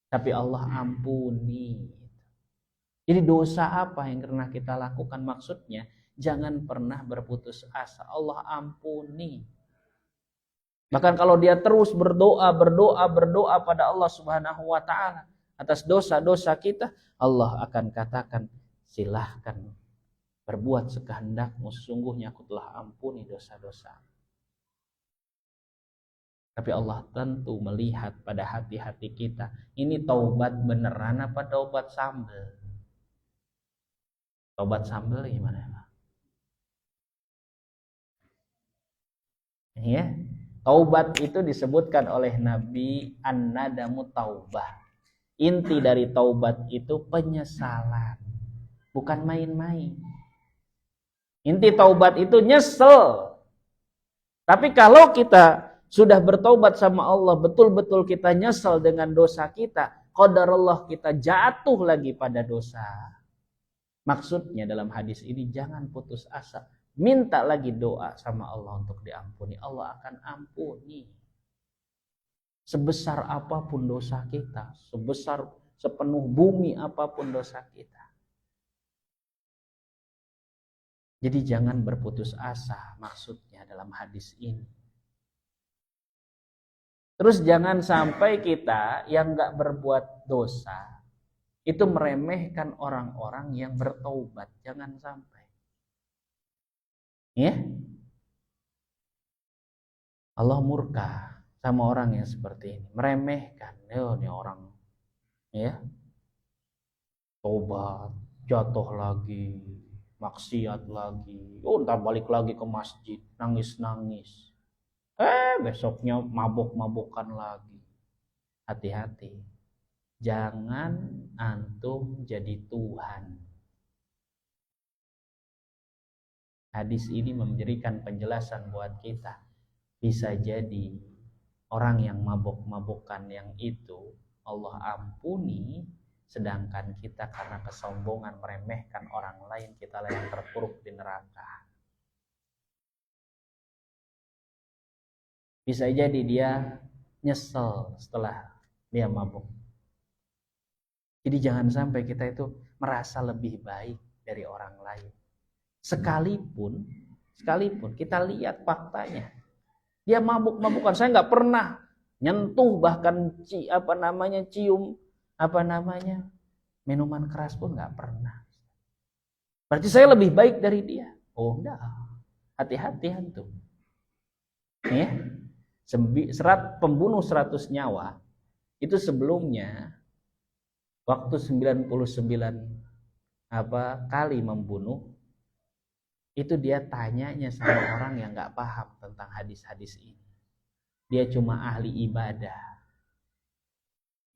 Tapi Allah ampuni. Jadi dosa apa yang pernah kita lakukan, maksudnya jangan pernah berputus asa. Allah ampuni. Bahkan kalau dia terus berdoa pada Allah Subhanahu wa taala atas dosa-dosa kita, Allah akan katakan, silahkan berbuat sekehendakmu, sesungguhnya aku telah ampuni dosa-dosa. Tapi Allah tentu melihat pada hati-hati kita, ini taubat beneran apa taubat sambel? Taubat sambel gimana? Ya, taubat itu disebutkan oleh Nabi an-nadamu taubah. Inti dari taubat itu penyesalan, bukan main-main. Inti taubat itu nyesel. Tapi kalau kita sudah bertaubat sama Allah, betul-betul kita nyesel dengan dosa kita, qadarullah kita jatuh lagi pada dosa. Maksudnya dalam hadis ini jangan putus asa. Minta lagi doa sama Allah untuk diampuni. Allah akan ampuni. Sebesar apapun dosa kita, sepenuh bumi apapun dosa kita. Jadi jangan berputus asa maksudnya dalam hadis ini. Terus jangan sampai kita yang gak berbuat dosa itu meremehkan orang-orang yang bertaubat. Jangan sampai. Ya? Allah murka sama orang yang seperti ini. Meremehkan. Ini orang. Ya? Taubat. Jatuh lagi. Maksiat lagi. Ntar balik lagi ke masjid. Nangis-nangis. Besoknya mabok-mabokan lagi. Hati-hati. Jangan antum jadi Tuhan. Hadis ini memberikan penjelasan buat kita. Bisa jadi orang yang mabuk-mabukan yang itu Allah ampuni, sedangkan kita karena kesombongan meremehkan orang lain, kita lah yang terpuruk di neraka. Bisa jadi dia nyesel setelah dia mabuk. Jadi jangan sampai kita itu merasa lebih baik dari orang lain. Sekalipun kita lihat faktanya, dia mabuk-mabukan. Saya nggak pernah nyentuh bahkan cium minuman keras pun nggak pernah. Berarti saya lebih baik dari dia. Oh enggak, hati-hati antum. Ya, pembunuh 100 nyawa itu sebelumnya waktu 99 kali membunuh, itu dia tanyanya sama orang yang nggak paham tentang hadis-hadis ini. Dia cuma ahli ibadah.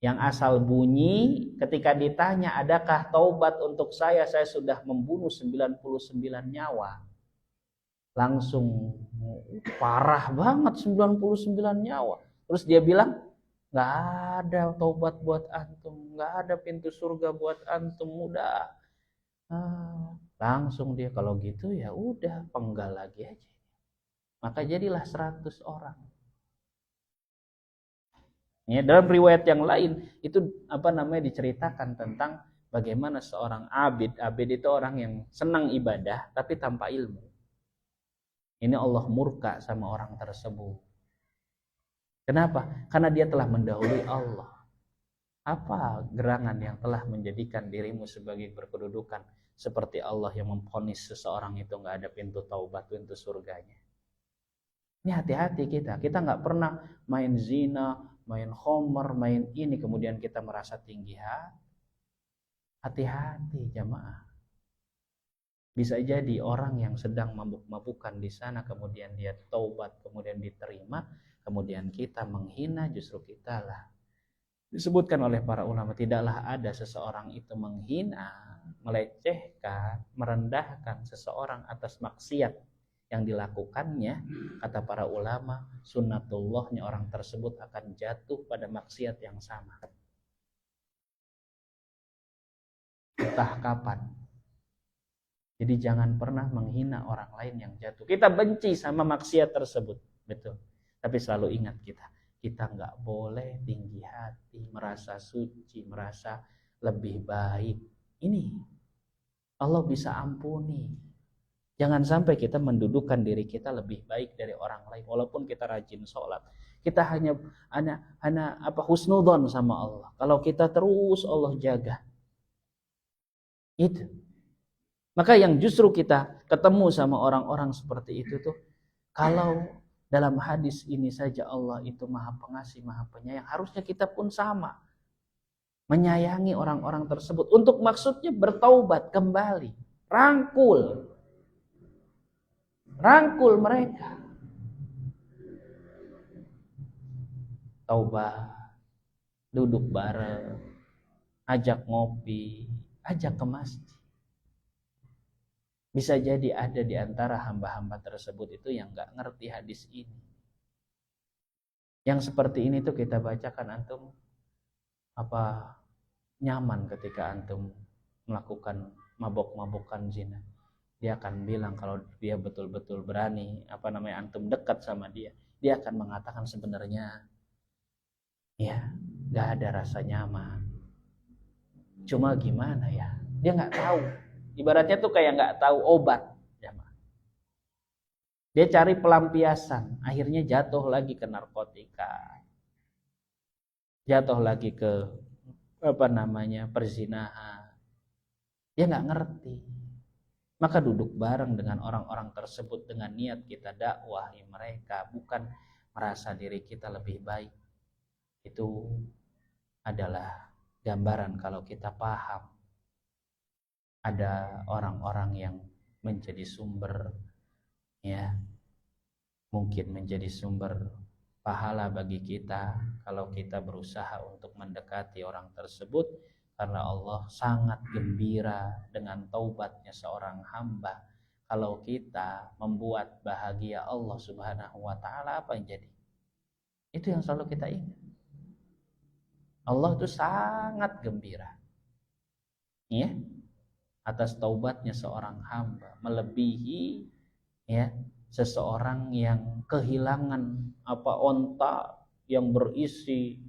Yang asal bunyi ketika ditanya, adakah taubat untuk saya sudah membunuh 99 nyawa. Langsung parah banget 99 nyawa. Terus dia bilang, nggak ada taubat buat antum, nggak ada pintu surga buat antum, udah. Langsung dia kalau gitu ya udah penggal lagi aja. Maka jadilah 100 orang. Ya, dalam riwayat yang lain itu diceritakan tentang bagaimana seorang abid itu orang yang senang ibadah tapi tanpa ilmu. Ini Allah murka sama orang tersebut. Kenapa? Karena dia telah mendahului Allah. Apa gerangan yang telah menjadikan dirimu sebagai berkedudukan seperti Allah yang memvonis seseorang itu nggak ada pintu taubat, pintu surganya? Ini hati-hati kita. Kita nggak pernah main zina, main khomer, main ini kemudian kita merasa tinggi hati. Hati-hati jamaah. Bisa jadi orang yang sedang mabuk-mabukan di sana kemudian dia taubat, kemudian diterima, kemudian kita menghina, justru kita lah. Disebutkan oleh para ulama, tidaklah ada seseorang itu menghina, melecehkan, merendahkan seseorang atas maksiat yang dilakukannya. Kata para ulama, sunnatullahnya orang tersebut akan jatuh pada maksiat yang sama. Entah kapan. Jadi jangan pernah menghina orang lain yang jatuh. Kita benci sama maksiat tersebut, betul. Tapi selalu ingat kita nggak boleh tinggi hati, merasa suci, merasa lebih baik. Ini Allah bisa ampuni. Jangan sampai kita mendudukan diri kita lebih baik dari orang lain, walaupun kita rajin sholat. Kita hanya husnudzon sama Allah. Kalau kita terus Allah jaga. Itu. Maka yang justru kita ketemu sama orang-orang seperti itu tuh, kalau dalam hadis ini saja Allah itu maha pengasih, maha penyayang, harusnya kita pun sama. Menyayangi orang-orang tersebut. Untuk maksudnya bertaubat kembali. Rangkul mereka. Taubat. Duduk bareng. Ajak ngopi. Ajak ke masjid. Bisa jadi ada di antara hamba-hamba tersebut itu yang gak ngerti hadis ini. Yang seperti ini tuh kita bacakan antum nyaman ketika antum melakukan mabok-mabokan zina. Dia akan bilang kalau dia betul-betul berani antum dekat sama dia. Dia akan mengatakan sebenarnya ya gak ada rasa nyaman. Cuma gimana ya? Dia gak tahu. Ibaratnya tuh kayak nggak tahu obat. Dia cari pelampiasan, akhirnya jatuh lagi ke narkotika, jatuh lagi ke perzinahan. Dia nggak ngerti. Maka duduk bareng dengan orang-orang tersebut dengan niat kita dakwahi mereka, bukan merasa diri kita lebih baik. Itu adalah gambaran kalau kita paham ada orang-orang yang menjadi sumber mungkin menjadi sumber pahala bagi kita kalau kita berusaha untuk mendekati orang tersebut, karena Allah sangat gembira dengan taubatnya seorang hamba Kalau kita membuat bahagia Allah Subhanahu wa taala, apa yang jadi? Itu yang selalu kita ingat. Allah itu sangat gembira, ya, atas taubatnya seorang hamba, melebihi, ya, seseorang yang kehilangan onta yang berisi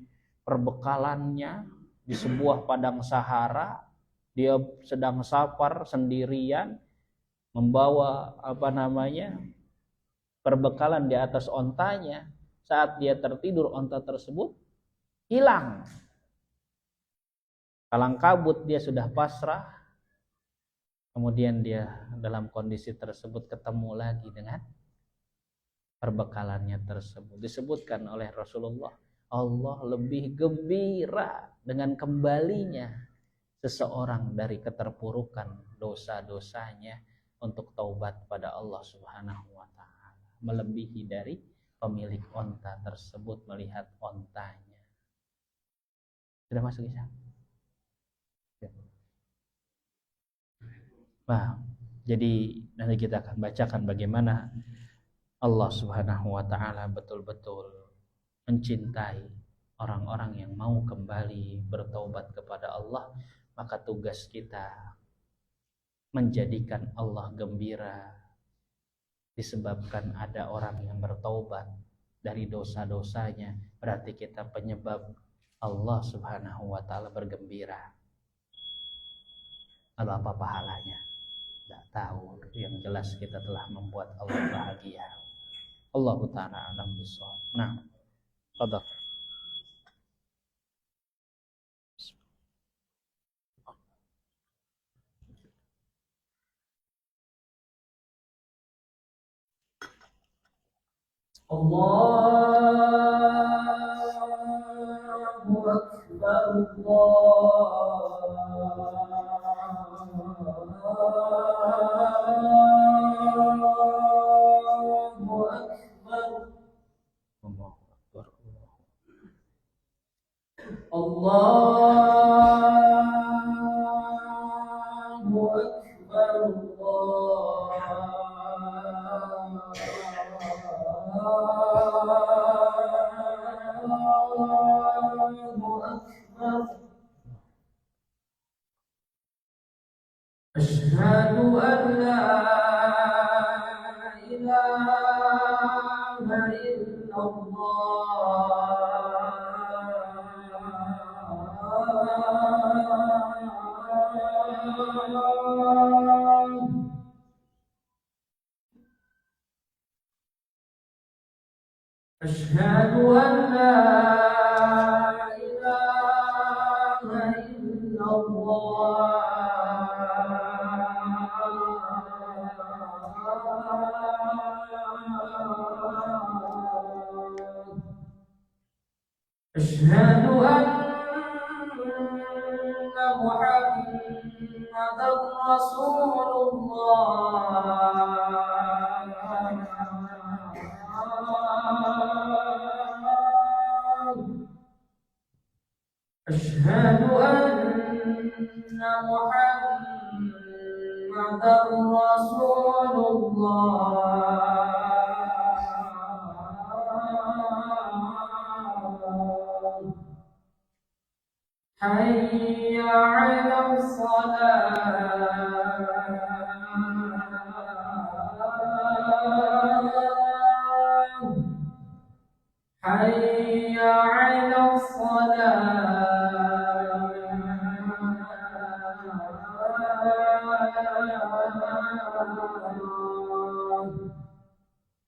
perbekalannya di sebuah padang sahara. Dia sedang safar sendirian, membawa perbekalan di atas ontanya. Saat dia tertidur, onta tersebut hilang. Kalang kabut, dia sudah pasrah. Kemudian dia dalam kondisi tersebut ketemu lagi dengan perbekalannya tersebut. Disebutkan oleh Rasulullah, Allah lebih gembira dengan kembalinya seseorang dari keterpurukan dosa-dosanya untuk taubat pada Allah Subhanahu wa taala, melebihi dari pemilik onta tersebut melihat ontanya. Sudah masuk Isya? Nah, jadi nanti kita akan bacakan bagaimana Allah Subhanahu wa taala betul-betul mencintai orang-orang yang mau kembali bertaubat kepada Allah. Maka tugas kita menjadikan Allah gembira disebabkan ada orang yang bertaubat dari dosa-dosanya. Berarti kita penyebab Allah Subhanahu wa taala bergembira. Lalu apa pahalanya? Tidak tahu. Yang jelas kita telah membuat Allah bahagia. Allah ta'ala alam bisawab. Nah, qadar. Allahu Akbar, Asyhadu an la ilaha illallah. Asyhadu an la ilaha illallah. أشهد أن محمدا رسول الله. أشهد أن محمدا رسول الله. حي على الصلاة. حي على الصلاة.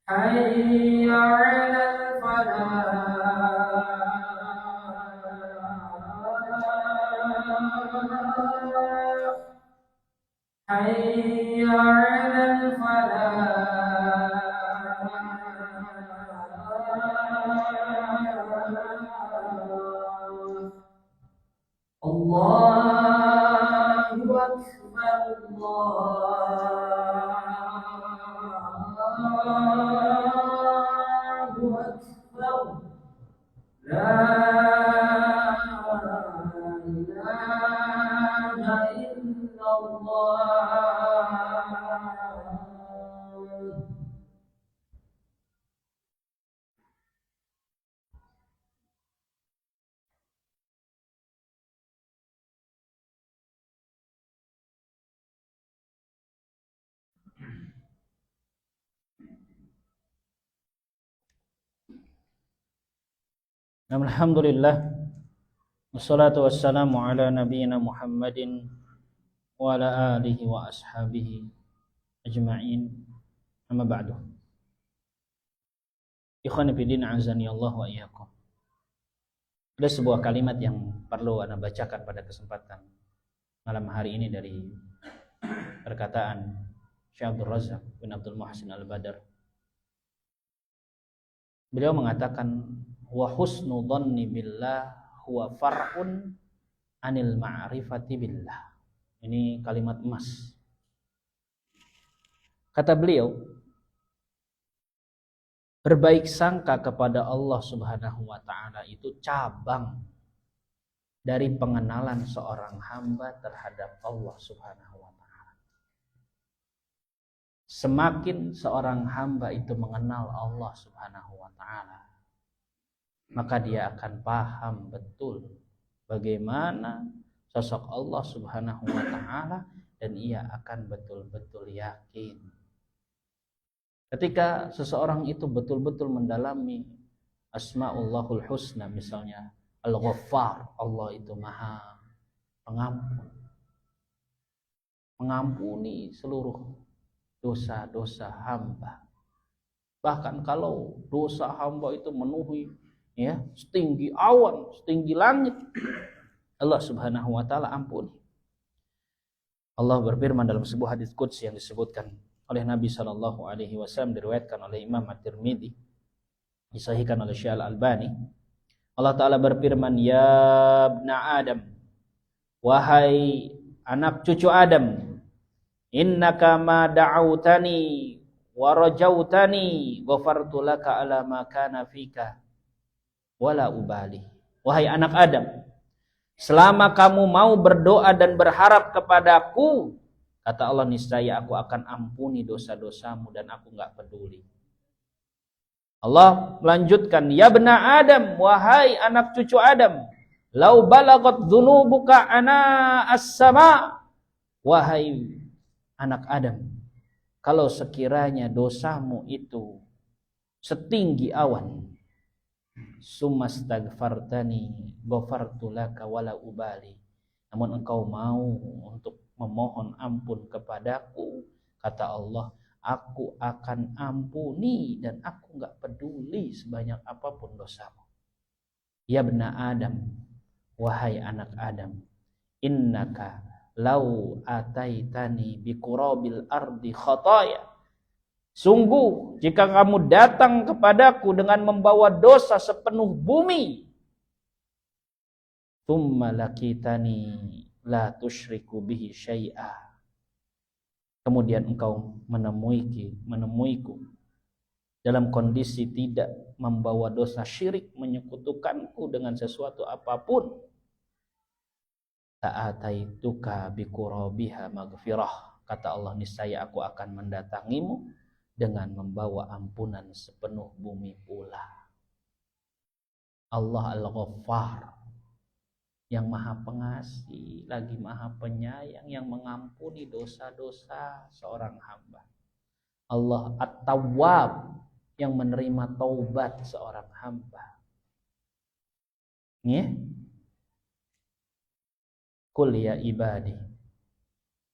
حي على الفلاح. حي على الفلاح. الله أكبر. الله أكبر. لا إله إلا الله. Alhamdulillah, wassalatu wassalamu ala nabiyyina Muhammadin wa ala alihi wa ashabihi ajma'in. Amma ba'du. Ikhwan fillah, azani Allah wa iyyakum. Ada sebuah kalimat yang perlu Anda bacakan pada kesempatan malam hari ini dari perkataan Syekh Abdul Razak bin Abdul Muhsin Al-Badr. Beliau mengatakan, wa husnu dhanni billah huwa far'un anil ma'rifati billah. Ini kalimat emas. Kata beliau, berbaik sangka kepada Allah Subhanahu wa ta'ala itu cabang dari pengenalan seorang hamba terhadap Allah Subhanahu wa ta'ala. Semakin seorang hamba itu mengenal Allah Subhanahu wa ta'ala, maka dia akan paham betul bagaimana sosok Allah Subhanahu wa ta'ala, dan ia akan betul-betul yakin. Ketika seseorang itu betul-betul mendalami Asma'ullahul Husna, misalnya Al-Ghaffar, Allah itu Maha Pengampun, mengampuni seluruh dosa-dosa hamba. Bahkan kalau dosa hamba itu memenuhi setinggi awan, setinggi langit, Allah Subhanahu wa ta'ala ampuni. Allah berfirman dalam sebuah hadis qudsi yang disebutkan oleh Nabi sallallahu alaihi wasallam, diriwayatkan oleh Imam At-Tirmidzi, disahihkan oleh Syekh Al-Albani. Allah Ta'ala berfirman, ya ibna Adam, wahai anak cucu Adam, innaka ma da'autani wa rajautani ghafartu laka ala ma kana fika wala ubali. Wahai anak Adam, selama kamu mau berdoa dan berharap kepadaku, kata Allah, niscaya aku akan ampuni dosa-dosamu dan aku enggak peduli. Allah melanjutkan, ya bena Adam, wahai anak cucu Adam, lau balagat dzunubuka ana as-sama. Wahai anak Adam, kalau sekiranya dosamu itu setinggi awan, sumastagfartani ghafartu laka wala ubali, namun engkau mau untuk memohon ampun kepadaku, kata Allah, aku akan ampuni dan aku enggak peduli sebanyak apapun dosamu. Ya bena Adam, wahai anak Adam, innaka lau ataitani biqurabil ardi khataya. Sungguh jika kamu datang kepadaku dengan membawa dosa sepenuh bumi, tsumma lakitani la tusyriku bihi syai'a, kemudian engkau menemuiku dalam kondisi tidak membawa dosa syirik, menyekutukanku dengan sesuatu apapun, ta'ataituka biqurabiha maghfirah, kata Allah, niscaya aku akan mendatangimu dengan membawa ampunan sepenuh bumi pula. Allah Al-Ghaffar, yang Maha Pengasih lagi Maha Penyayang, yang mengampuni dosa-dosa seorang hamba. Allah At-Tawwab, yang menerima taubat seorang hamba. Qul ya ibadi,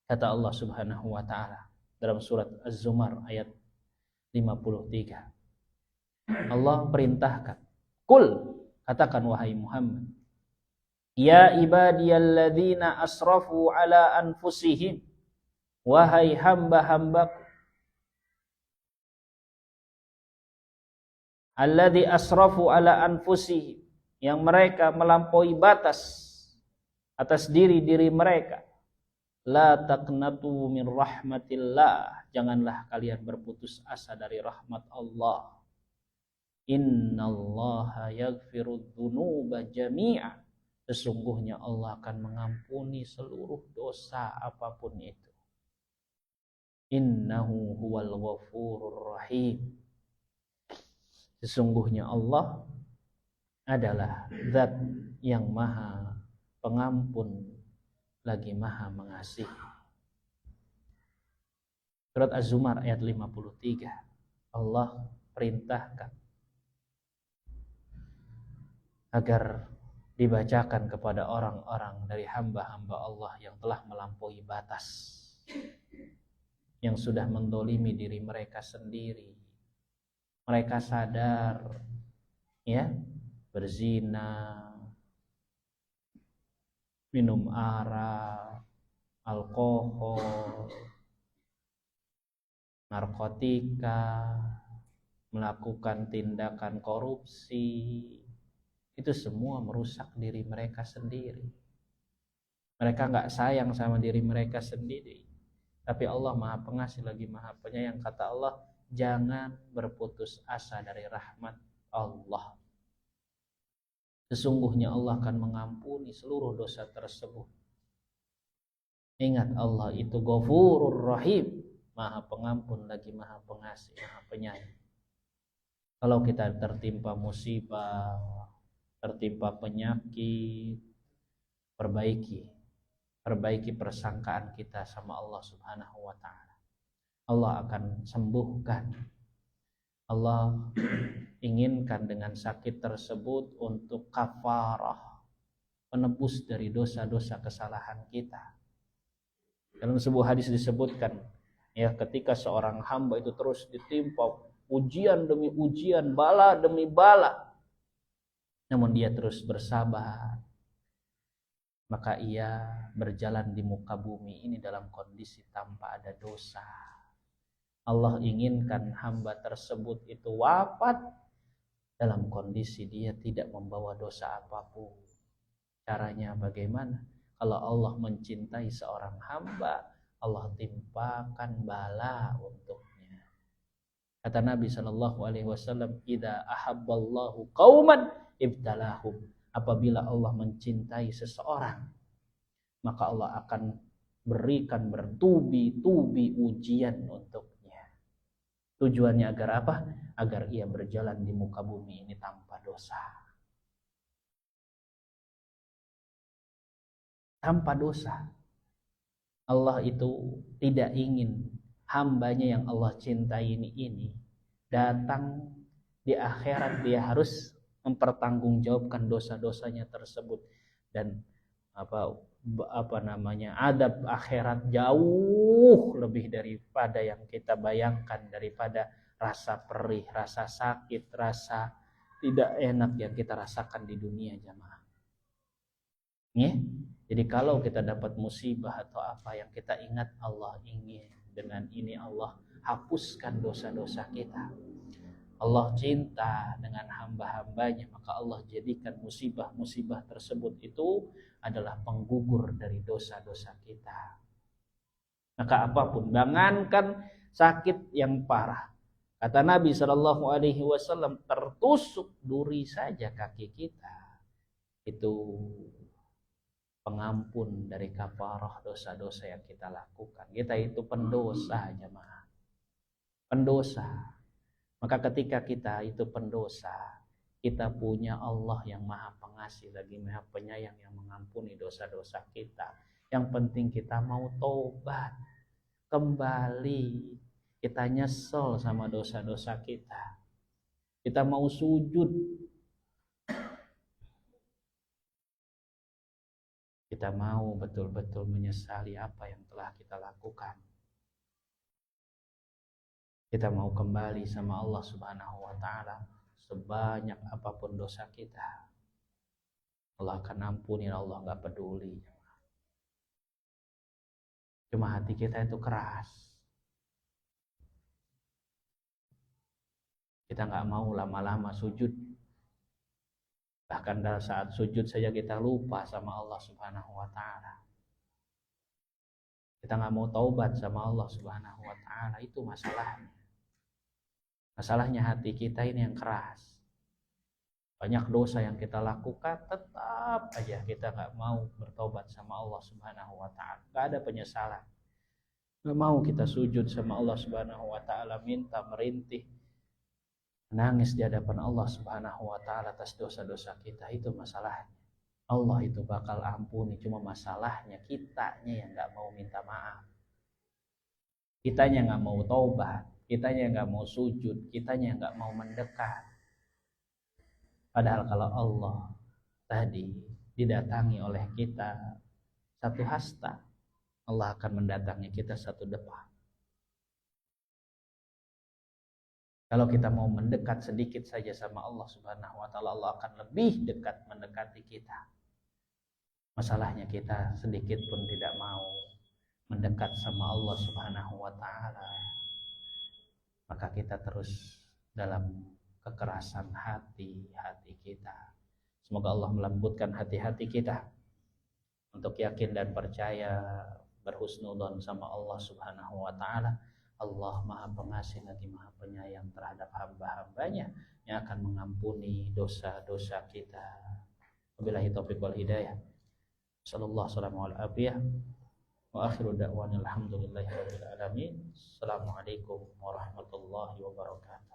kata Allah Subhanahu wa ta'ala dalam surat Az-Zumar ayat 53. Allah perintahkan, qul, katakan wahai Muhammad, ya ibadiyalladzina asrafu ala anfusihim, wahai hamba-hambaku, alladzi asrafu ala anfusihim, yang mereka melampaui batas atas diri-diri mereka. La taqnatu min rahmatillah, janganlah kalian berputus asa dari rahmat Allah. Innallaha yaghfirudz dzunuba jami'a, sesungguhnya Allah akan mengampuni seluruh dosa apapun itu. Innahu huwal ghafurur rahim, sesungguhnya Allah adalah zat yang maha pengampun lagi maha mengasihi. Surat Az-Zumar ayat 53. Allah perintahkan agar dibacakan kepada orang-orang dari hamba-hamba Allah yang telah melampaui batas, yang sudah mendolimi diri mereka sendiri. Mereka sadar, ya, berzina, minum arak, alkohol, narkotika, melakukan tindakan korupsi, itu semua merusak diri mereka sendiri. Mereka nggak sayang sama diri mereka sendiri. Tapi Allah Maha Pengasih lagi Maha Penyayang. Kata Allah, jangan berputus asa dari rahmat Allah. Sesungguhnya Allah akan mengampuni seluruh dosa tersebut. Ingat, Allah itu Ghafurur Rahim, Maha Pengampun lagi Maha Pengasih, Maha Penyayang. Kalau kita tertimpa musibah, tertimpa penyakit, perbaiki persangkaan kita sama Allah Subhanahu wa ta'ala. Allah akan sembuhkan. Allah inginkan dengan sakit tersebut untuk kafarah, penebus dari dosa-dosa kesalahan kita. Dalam sebuah hadis disebutkan, ya, ketika seorang hamba itu terus ditimpa ujian demi ujian, bala demi bala, namun dia terus bersabar, maka ia berjalan di muka bumi ini dalam kondisi tanpa ada dosa. Allah inginkan hamba tersebut itu wafat dalam kondisi dia tidak membawa dosa apapun. Caranya bagaimana? Kalau Allah mencintai seorang hamba, Allah timpakan bala untuknya. Kata Nabi SAW, "Idza ahabballahu qauman ibtalahum." Apabila Allah mencintai seseorang, maka Allah akan berikan bertubi-tubi ujian untuknya. Tujuannya agar apa? Agar ia berjalan di muka bumi ini tanpa dosa. Tanpa dosa. Allah itu tidak ingin hambanya yang Allah cintai ini datang di akhirat dia harus mempertanggungjawabkan dosa-dosanya tersebut, dan adab akhirat jauh lebih daripada yang kita bayangkan, daripada rasa perih, rasa sakit, rasa tidak enak yang kita rasakan di dunia, jamaah. Ya? Jadi kalau kita dapat musibah atau apa, yang kita ingat Allah ingin dengan ini Allah hapuskan dosa-dosa kita. Allah cinta dengan hamba-hambanya, maka Allah jadikan musibah-musibah tersebut itu adalah penggugur dari dosa-dosa kita. Maka apapun, jangankan sakit yang parah. Kata Nabi SAW, tertusuk duri saja kaki kita, itu pengampun dari kafarah dosa-dosa yang kita lakukan. Kita itu pendosa, jemaah. Pendosa. Maka ketika kita itu pendosa, kita punya Allah yang Maha Pengasih lagi Maha Penyayang yang mengampuni dosa-dosa kita. Yang penting kita mau tobat, kembali, kita nyesel sama dosa-dosa kita. Kita mau sujud, kita mau betul-betul menyesali apa yang telah kita lakukan. Kita mau kembali sama Allah Subhanahu wa ta'ala. Sebanyak apapun dosa kita, Allah akan ampuni, Allah gak peduli. Cuma hati kita itu keras. Kita gak mau lama-lama sujud. Bahkan dalam saat sujud saja kita lupa sama Allah Subhanahu wa ta'ala. Kita gak mau taubat sama Allah Subhanahu wa ta'ala. Itu masalahnya. Masalahnya hati kita ini yang keras. Banyak dosa yang kita lakukan, tetap aja kita gak mau bertobat sama Allah Subhanahu wa ta'ala. Gak ada penyesalan. Gak mau kita sujud sama Allah Subhanahu wa ta'ala, minta, merintih, menangis di hadapan Allah Subhanahu wa ta'ala atas dosa-dosa kita. Itu masalahnya. Allah itu bakal ampuni, cuma masalahnya kitanya yang gak mau minta maaf. Kitanya gak mau taubat, kitanya gak mau sujud, kitanya gak mau mendekat. Padahal kalau Allah tadi didatangi oleh kita satu hasta, Allah akan mendatangi kita satu depa. Kalau kita mau mendekat sedikit saja sama Allah Subhanahu wa taala, Allah akan lebih dekat mendekati kita. Masalahnya kita sedikit pun tidak mau mendekat sama Allah Subhanahu wa taala. Maka kita terus dalam kekerasan hati kita. Semoga Allah melembutkan hati-hati kita untuk yakin dan percaya, berhusnudzon sama Allah Subhanahu wa taala. Allah Maha Pengasih lagi Maha Penyayang terhadap hamba-hambanya yang akan mengampuni dosa-dosa kita. Wabillahi taufiq wal hidayah. Sallallahu alaihi wa akhiru da'wana alhamdulillahi rabbil alamin. Assalamualaikum warahmatullahi wabarakatuh.